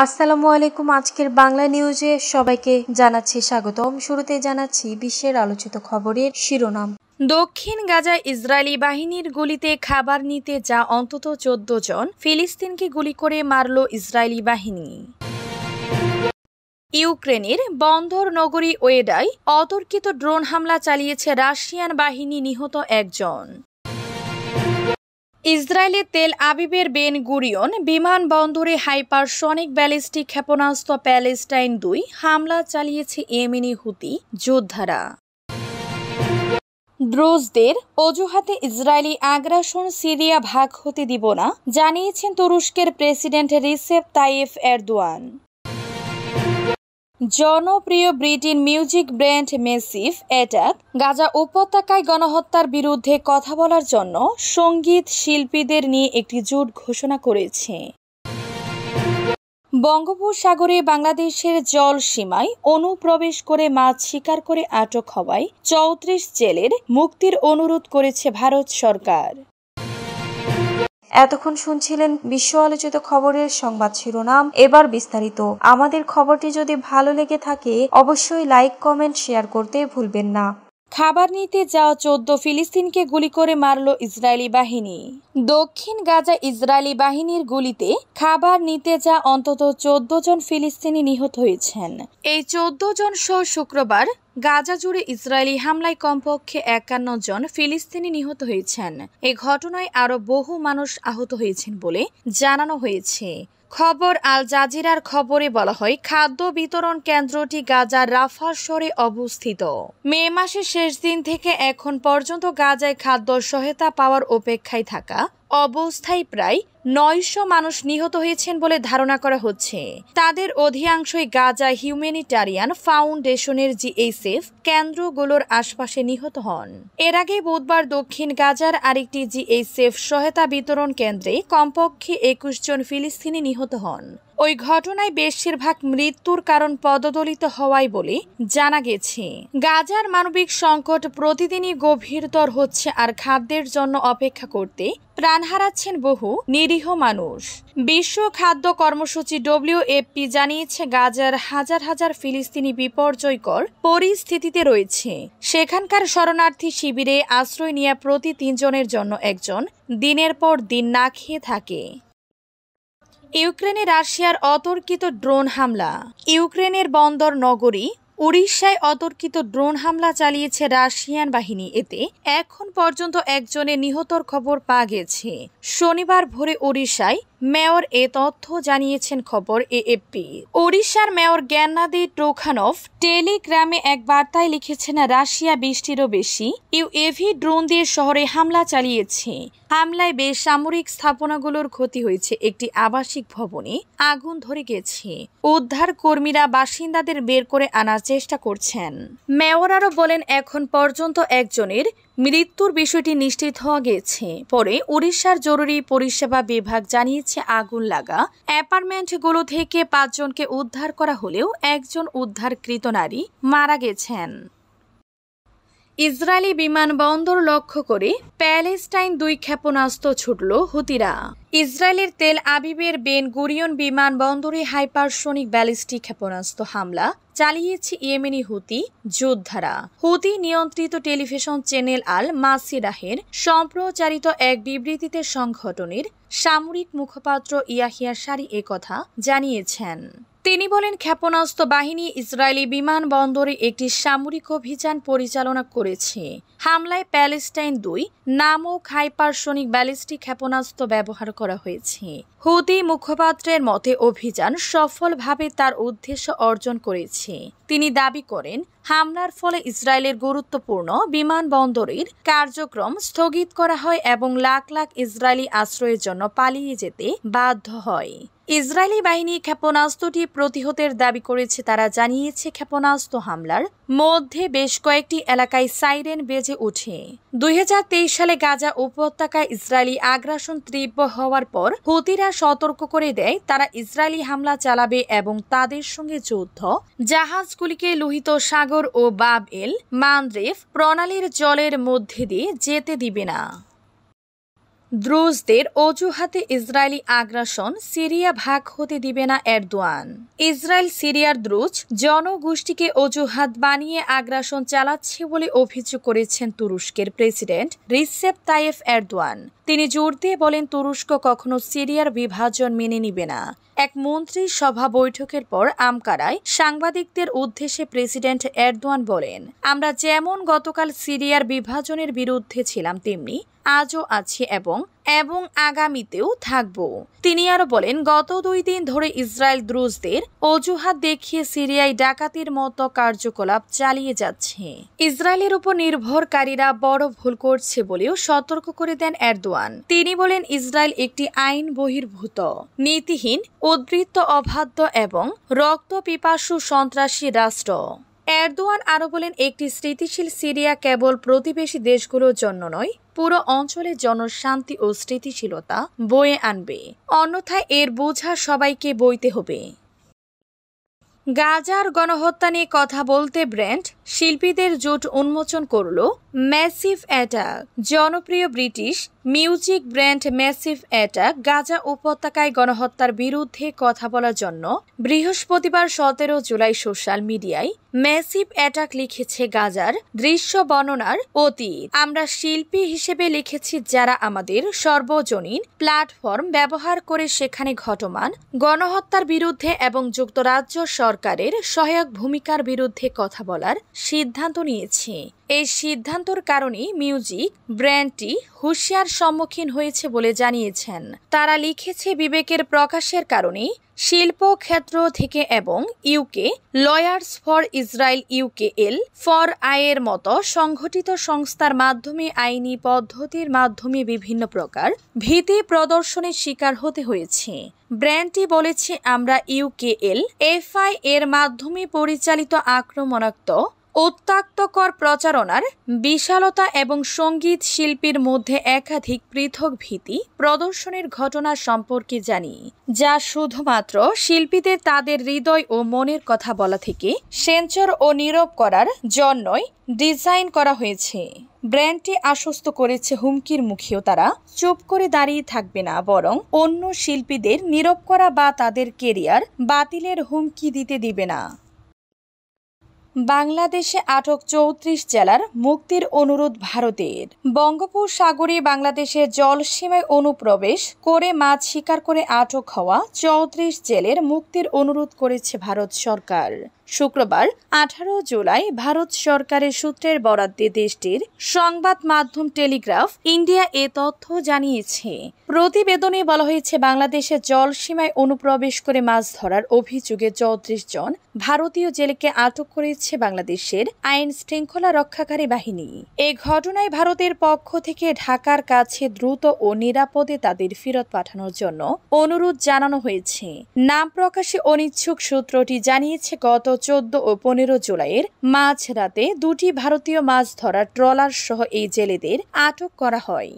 আসসালামু আলাইকুম। আজকের বাংলা নিউজে সবাইকে জানাচ্ছি স্বাগতম। শুরুতে জানাচ্ছি বিশ্বের আলোচিত খবরের শিরোনাম। দক্ষিণ গাজায় ইসরায়েলি বাহিনীর গুলিতে খাবার নিতে যা অন্তত 14 জন ফিলিস্তিনকে গুলি করে মারল ইসরায়েলি বাহিনী। ইউক্রেনের বন্দর নগরী ওয়েডায় অতর্কিত ড্রোন হামলা চালিয়েছে রাশিয়ান বাহিনী, নিহত একজন। ইসরায়েলের তেল আবিবের বেন গুরিয়ন বিমানবন্দরে হাইপারসনিক ব্যালিস্টিক ক্ষেপণাস্ত্র প্যালেস্টাইন 2 হামলা চালিয়েছে ইয়েমেনি হুতি যোদ্ধারা। দ্রোজদের অজুহাতে ইসরায়েলি আগ্রাসন সিরিয়া ভাগ হতে দিব না, জানিয়েছেন তুরস্কের প্রেসিডেন্ট রিসেপ তাইয়েফ এরদোয়ান। জনপ্রিয় British music band massive attack Gaza উপত্যকায় গণহত্যার বিরুদ্ধে কথা বলার জন্য সঙ্গীত শিল্পীদের নিয়ে একটি জোট ঘোষণা করেছে। বঙ্গোপসাগরে বাংলাদেশের জল সীমায় অনুপ্রবেশ করে মাছ শিকার করে আটক হওয়ায় 34 জেলের মুক্তির অনুরোধ করেছে ভারত সরকার। এতক্ষণ শুনছিলেন বিশ্ব আলোচিত খবরের সংবাদ শিরোনাম। এবার বিস্তারিত। আমাদের খবরটি যদি ভালো লেগে থাকে অবশ্যই লাইক, কমেন্ট, শেয়ার করতে ভুলবেন না। খাবার নিতে যাওয়া 14 ফিলিস্তিনকে গুলি করে মারল ইসরায়েলি বাহিনী। দক্ষিণ গাজা ইসরায়েলি বাহিনীর গুলিতে খাবার নিতে যা অন্তত 14 জন ফিলিস্তিনি নিহত হয়েছেন। এই 14 জন সহ শুক্রবার গাজা জুড়ে ইসরায়েলি হামলায় কমপক্ষে 51 জন ফিলিস্তিনি নিহত হয়েছেন। এ ঘটনায় আরও বহু মানুষ আহত হয়েছেন বলে জানানো হয়েছে। খবর আল জাজিরার খবরে বলা হয়, খাদ্য বিতরণ কেন্দ্রটি গাজার রাফা শহরে অবস্থিত। মে মাসের শেষ দিন থেকে এখন পর্যন্ত গাজায় খাদ্য সহায়তা পাওয়ার অপেক্ষায় থাকা অবস্থায় প্রায় 900 মানুষ নিহত হয়েছেন বলে ধারণা করা হচ্ছে। তাদের অধিকাংশই গাজা হিউম্যানিটারিয়ান ফাউন্ডেশনের জিএইচএফ কেন্দ্রগুলোর আশপাশে নিহত হন। এর আগে বুধবার দক্ষিণ গাজার আরেকটি জিএইচএফ সহায়তা বিতরণ কেন্দ্রে কমপক্ষে 21 জন ফিলিস্তিনি নিহত হন। ওই ঘটনায় বেশিরভাগ মৃত্যুর কারণ পদদলিত হওয়ায় বলে জানা গেছে। গাজার মানবিক সংকট প্রতিদিনই গভীরতর হচ্ছে, আর খাদ্যের জন্য অপেক্ষা করতে প্রাণ হারাচ্ছেন বহু নিরীহ মানুষ। বিশ্ব খাদ্য কর্মসূচি WFP জানিয়েছে, গাজার হাজার হাজার ফিলিস্তিনি বিপর্যয়কর পরিস্থিতিতে রয়েছে। সেখানকার শরণার্থী শিবিরে আশ্রয় নেওয়া প্রতি 3 জনের জন্য একজন দিনের পর দিন না খেয়ে থাকে। ইউক্রেনে রাশিয়ার অতর্কিত ড্রোন হামলা। ইউক্রেনের বন্দর নগরী উড়িষ্যায় অতর্কিত ড্রোন হামলা চালিয়েছে রাশিয়ান বাহিনী। এতে এখন পর্যন্ত একজনের নিহতর খবর পাওয়া গেছে। শনিবার ভোরে ওড়িশায় মেয়র এ তথ্য জানিয়েছেন খবর AFP। ওড়িশার মেয়র জ্ঞানাদি ট্রোখানভ টেলিগ্রামে এক বার্তায় লিখেছেন, রাশিয়া 20টিরও বেশি UAV ড্রোন দিয়ে শহরে হামলা চালিয়েছে। হামলায় বেসামরিক স্থাপনাগুলোর ক্ষতি হয়েছে। একটি আবাসিক ভবনে আগুন ধরে গেছে। উদ্ধার কর্মীরা বাসিন্দাদের বের করে আনার চেষ্টা করছেন। মেয়র আরও বলেন, এখন পর্যন্ত একজনের মৃত্যুর বিষয়টি নিশ্চিত হওয়া গেছে। পরে উড়িষ্যার জরুরি পরিষেবা বিভাগ জানিয়েছে, আগুন লাগা অ্যাপার্টমেন্টগুলো থেকে 5 জনকে উদ্ধার করা হলেও একজন উদ্ধারকৃত নারী মারা গেছেন। ইসরায়েলি বিমানবন্দর লক্ষ্য করে প্যালেস্টাইন 2 ক্ষেপণাস্ত্র ছুটল হুতিরা। ইসরায়েলের তেল আবিবের বেন গুরিয়ন বিমানবন্দরে হাইপারসনিক ব্যালিস্টিক ক্ষেপণাস্ত্র হামলা চালিয়েছে ইয়েমেনি হুতি যোদ্ধারা। হুতি নিয়ন্ত্রিত টেলিভিশন চ্যানেল আল মাসিরাহের সম্প্রচারিত এক বিবৃতিতে সংগঠনের সামরিক মুখপাত্র ইয়াহিয়া সারি একথা জানিয়েছেন। তিনি বলেন, ক্ষেপণাস্ত্র বাহিনী ইসরায়েলি বিমানবন্দরে একটি সামরিক অভিযান পরিচালনা করেছে। হামলায় প্যালেস্টাইন 2 নামক হাইপারসনিক ব্যালিস্টিক ক্ষেপণাস্ত্র ব্যবহার করা হয়েছে। হুতি মুখপাত্রের মতে অভিযান সফলভাবে তার উদ্দেশ্য অর্জন করেছে। তিনি দাবি করেন, হামলার ফলে ইসরায়েলের গুরুত্বপূর্ণ বিমানবন্দরের কার্যক্রম স্থগিত করা হয় এবং লাখ লাখ ইসরায়েলি আশ্রয়ের জন্য পালিয়ে যেতে বাধ্য হয়। ইসরায়েলি বাহিনী ক্ষেপণাস্ত্রটি প্রতিহতের দাবি করেছে। তারা জানিয়েছে, ক্ষেপণাস্ত্র হামলার মধ্যে বেশ কয়েকটি এলাকায় সাইরেন বেজে ওঠে। 2023 সালে গাজা উপত্যকায় ইসরায়েলি আগ্রাসন তীব্র হওয়ার পর হুতিরা সতর্ক করে দেয় তারা ইসরায়েলি হামলা চালাবে এবং তাদের সঙ্গে যুদ্ধ জাহাজগুলিকে লোহিত সাগর ও বাব এল মানদেব প্রণালীর জলের মধ্যে দিয়ে যেতে দিবে না। দ্রুজদের অজুহাতে ইসরায়েলি আগ্রাসন, সিরিয়া ভাগ হতে দিবে না এরদোয়ান। ইসরায়েল সিরিয়ার দ্রুজ জনগোষ্ঠীকে অজুহাত বানিয়ে আগ্রাসন চালাচ্ছে বলে অভিযোগ করেছেন তুরস্কের প্রেসিডেন্ট রিসেপ তাইয়েপ এরদোয়ান। তিনি জোর দিয়ে বলেন, তুরস্ক কখনো সিরিয়ার বিভাজন মেনে নিবে না। এক মন্ত্রী সভা বৈঠকের পর আঙ্কারায় সাংবাদিকদের উদ্দেশ্যে প্রেসিডেন্ট এরদোয়ান বলেন, আমরা যেমন গতকাল সিরিয়ার বিভাজনের বিরুদ্ধে ছিলাম তেমনি আজও আছি এবং আগামীতেও থাকব। তিনি আরো বলেন, গত 2 দিন ধরে ইসরায়েল দ্রুজদের অজুহাত দেখিয়ে সিরিয়ায় ডাকাতির মতো কার্যকলাপ চালিয়ে যাচ্ছে। ইসরায়েলের উপর নির্ভরকারীরা বড় ভুল করছে বলেও সতর্ক করে দেন এরদোয়ান। তিনি বলেন, ইসরায়েল একটি আইন বহির্ভূত, নীতিহীন, উদ্বৃত্ত, অবাধ্য এবং রক্তপিপাসু সন্ত্রাসী রাষ্ট্র। এরদোয়ান আরো বলেন, একটি স্থিতিশীল সিরিয়া কেবল প্রতিবেশী দেশগুলোর জন্য নয়, পুরো অঞ্চলের জন্য শান্তি ও স্থিতিশীলতা বয়ে আনবে, অন্যথায় এর বোঝা সবাইকে বইতে হবে। গাজার গণহত্যা নিয়ে কথা বলতে ব্র্যান্ড শিল্পীদের জোট উন্মোচন করল ম্যাসিভ অ্যাটাক। জনপ্রিয় British music brand massive attack Gaza উপত্যকায় গণহত্যার বিরুদ্ধে কথা বলার জন্য বৃহস্পতিবার 17 জুলাই সোশ্যাল মিডিয়ায় ম্যাসিভ অ্যাটাক লিখেছে গাজার দৃশ্য বর্ণনার অতীত। আমরা শিল্পী হিসেবে লিখেছি যারা আমাদের সর্বজনীন প্ল্যাটফর্ম ব্যবহার করে সেখানে ঘটমান গণহত্যার বিরুদ্ধে এবং যুক্তরাজ্য সরকারের সহায়ক ভূমিকার বিরুদ্ধে কথা বলার সিদ্ধান্ত নিয়েছি। এই সিদ্ধান্তর কারণে মিউজিক ব্র্যান্ডটি হুঁশিয়ার সম্মুখীন হয়েছে বলে জানিয়েছেন তারা। লিখেছে, বিবেকের প্রকাশের কারণে শিল্প ক্ষেত্র থেকে এবং UK lawyers for Israel UKL for আইয়ের মতো সংগঠিত সংস্থার মাধ্যমে আইনি পদ্ধতির মাধ্যমে বিভিন্ন প্রকার ভীতি প্রদর্শনের শিকার হতে হয়েছে। ব্র্যান্ডটি বলেছে, আমরা UKL FI এর মাধ্যমে পরিচালিত আক্রমণাত্মক উত্ত্যক্তকর প্রচারণার বিশালতা এবং সঙ্গীত শিল্পীর মধ্যে একাধিক পৃথক ভীতি প্রদর্শনের ঘটনা সম্পর্কে জানি, যা শুধুমাত্র শিল্পীদের তাদের হৃদয় ও মনের কথা বলা থেকে সেন্সর ও নীরব করার জন্যই ডিজাইন করা হয়েছে। ব্র্যান্ডটি আশ্বস্ত করেছে, হুমকির মুখেও তারা চুপ করে দাঁড়িয়ে থাকবে না, বরং অন্য শিল্পীদের নীরব করা বা তাদের কেরিয়ার বাতিলের হুমকি দিতে দিবে না। বাংলাদেশে আটক 34 জেলার মুক্তির অনুরোধ ভারতের। বঙ্গোপসাগরে বাংলাদেশের জলসীমায় অনুপ্রবেশ করে মাছ শিকার করে আটক হওয়া 34 জেলের মুক্তির অনুরোধ করেছে ভারত সরকার। শুক্রবার 18 জুলাই ভারত সরকারের সূত্রের বরাদ্দে দেশটির সংবাদ মাধ্যম টেলিগ্রাফ ইন্ডিয়া এ তথ্য জানিয়েছে। প্রতিবেদনে বলা হয়েছে, বাংলাদেশের জলসীমায় অনুপ্রবেশ করে মাছ ধরার অভিযোগে 34 জন ভারতীয় জেলেকে আটক করেছে বাংলাদেশের আইন শৃঙ্খলা রক্ষাকারী বাহিনী। এ ঘটনায় ভারতের পক্ষ থেকে ঢাকার কাছে দ্রুত ও নিরাপদে তাদের ফেরত পাঠানোর জন্য অনুরোধ জানানো হয়েছে। নাম প্রকাশে অনিচ্ছুক সূত্রটি জানিয়েছে, গত 14 ও 15 জুলাইয়ের মাঝরাতে 2টি ভারতীয় মাছ ধরার ট্রলার সহ এই জেলেদের আটক করা হয়।